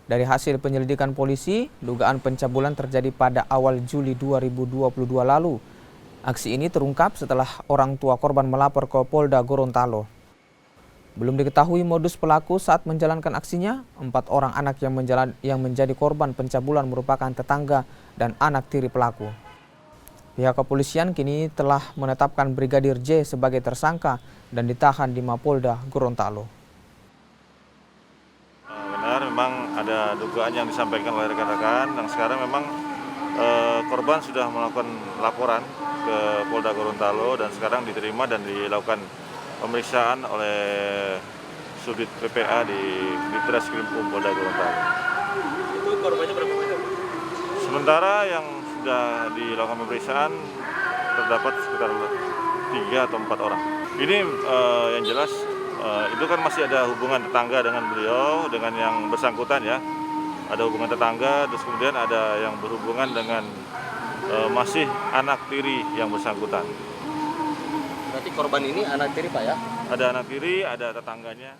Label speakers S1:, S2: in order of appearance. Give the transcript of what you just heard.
S1: Dari hasil penyelidikan polisi, dugaan pencabulan terjadi pada awal Juli 2022 lalu. Aksi ini terungkap setelah orang tua korban melapor ke Polda Gorontalo. Belum diketahui modus pelaku saat menjalankan aksinya. 4 orang anak yang menjadi korban pencabulan merupakan tetangga dan anak tiri pelaku. Pihak kepolisian kini telah menetapkan Brigadir J sebagai tersangka dan ditahan di Mapolda Gorontalo.
S2: Benar, memang ada dugaan yang disampaikan oleh rekan-rekan, dan sekarang memang korban sudah melakukan laporan ke Polda Gorontalo dan sekarang diterima dan dilakukan pemeriksaan oleh Subdit PPA di Ditreskrimum Polda Gorontalo.
S3: Itu korbannya berapa banyak?
S2: Sementara yang sudah dilakukan pemeriksaan terdapat sekitar 3 atau 4 orang. Ini yang jelas itu kan masih ada hubungan tetangga dengan beliau, dengan yang bersangkutan ya. Ada hubungan tetangga, terus kemudian ada yang berhubungan dengan masih anak tiri yang bersangkutan.
S3: Berarti korban ini anak tiri Pak ya?
S2: Ada anak tiri, ada tetangganya.